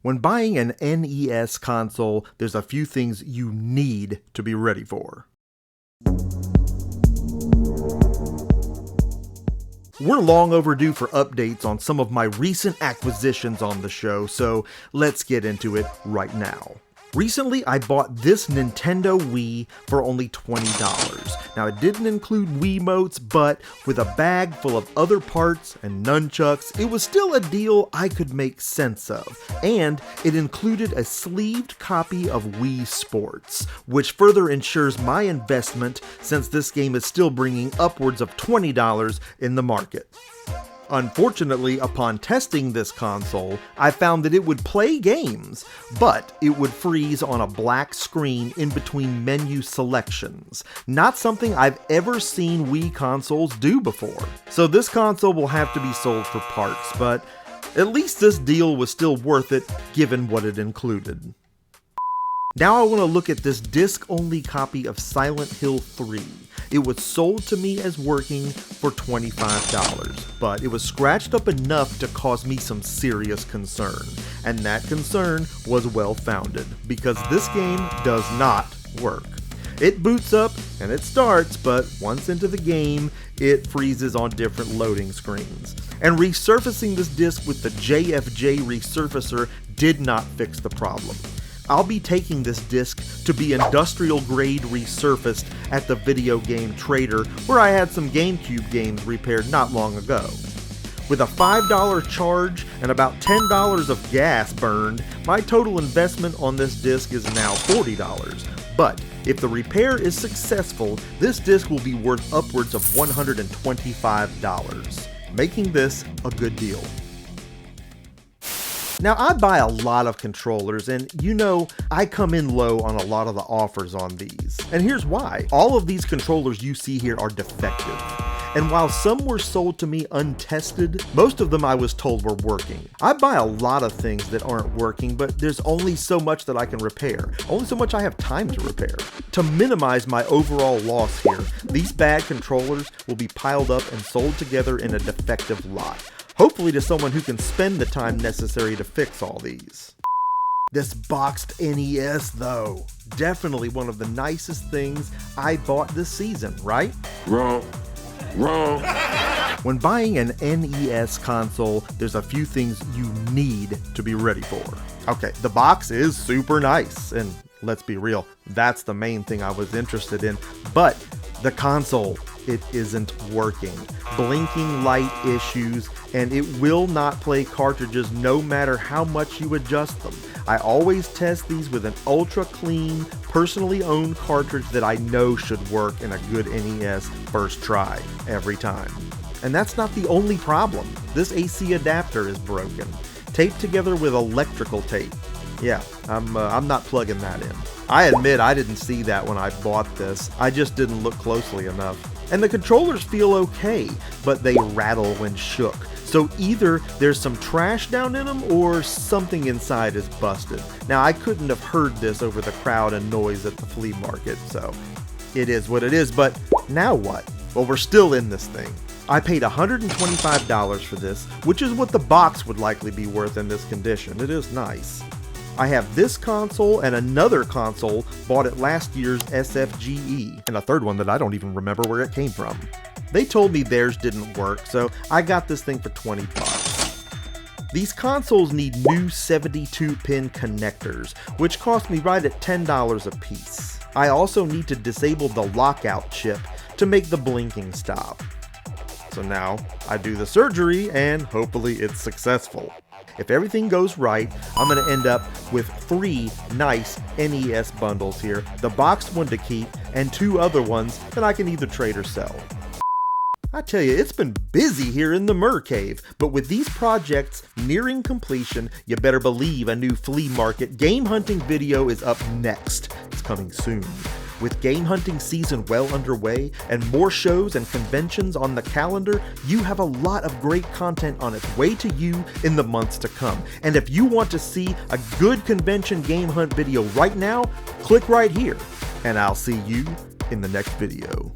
When buying an NES console, there's a few things you need to be ready for. We're long overdue for updates on some of my recent acquisitions on the show, so let's get into it right now. Recently, I bought this Nintendo Wii for only $20. Now, it didn't include Wiimotes, but with a bag full of other parts and nunchucks, it was still a deal I could make sense of. And it included a sleeved copy of Wii Sports, which further ensures my investment since this game is still bringing upwards of $20 in the market. Unfortunately, upon testing this console, I found that it would play games, but it would freeze on a black screen in between menu selections. Not something I've ever seen Wii consoles do before. So this console will have to be sold for parts, but at least this deal was still worth it given what it included. Now I want to look at this disc-only copy of Silent Hill 3. It was sold to me as working for $25, but it was scratched up enough to cause me some serious concern. And that concern was well-founded, because this game does not work. It boots up and it starts, but once into the game, it freezes on different loading screens. And resurfacing this disc with the JFJ resurfacer did not fix the problem. I'll be taking this disc to be industrial grade resurfaced at the Video Game Trader, where I had some GameCube games repaired not long ago. With a $5 charge and about $10 of gas burned, my total investment on this disc is now $40. But if the repair is successful, this disc will be worth upwards of $125, making this a good deal. Now, I buy a lot of controllers, and you know, I come in low on a lot of the offers on these. And here's why. All of these controllers you see here are defective. And while some were sold to me untested, most of them I was told were working. I buy a lot of things that aren't working, but there's only so much that I can repair. Only so much I have time to repair. To minimize my overall loss here, these bad controllers will be piled up and sold together in a defective lot. Hopefully to someone who can spend the time necessary to fix all these. This boxed NES though, definitely one of the nicest things I bought this season, right? Wrong. When buying an NES console, there's a few things you need to be ready for. Okay, the box is super nice, and let's be real, that's the main thing I was interested in, but the console, it isn't working. Blinking light issues, and it will not play cartridges no matter how much you adjust them. I always test these with an ultra clean, personally owned cartridge that I know should work in a good NES first try, every time. And that's not the only problem. This AC adapter is broken, taped together with electrical tape. Yeah, I'm not plugging that in. I admit I didn't see that when I bought this. I just didn't look closely enough. And the controllers feel okay, but they rattle when shook. So either there's some trash down in them or something inside is busted. Now I couldn't have heard this over the crowd and noise at the flea market, so it is what it is, but now what? Well, we're still in this thing. I paid $125 for this, which is what the box would likely be worth in this condition. It is nice. I have this console and another console bought at last year's SFGE, and a third one that I don't even remember where it came from. They told me theirs didn't work, so I got this thing for $20. These consoles need new 72-pin connectors, which cost me right at $10 a piece. I also need to disable the lockout chip to make the blinking stop. So now I do the surgery and hopefully it's successful. If everything goes right, I'm going to end up with 3 nice NES bundles here, the boxed one to keep, and 2 other ones that I can either trade or sell. I tell you, it's been busy here in the Mer Cave, but with these projects nearing completion, you better believe a new flea market game hunting video is up next. It's coming soon. With game hunting season well underway and more shows and conventions on the calendar, you have a lot of great content on its way to you in the months to come. And if you want to see a good convention game hunt video right now, click right here, and I'll see you in the next video.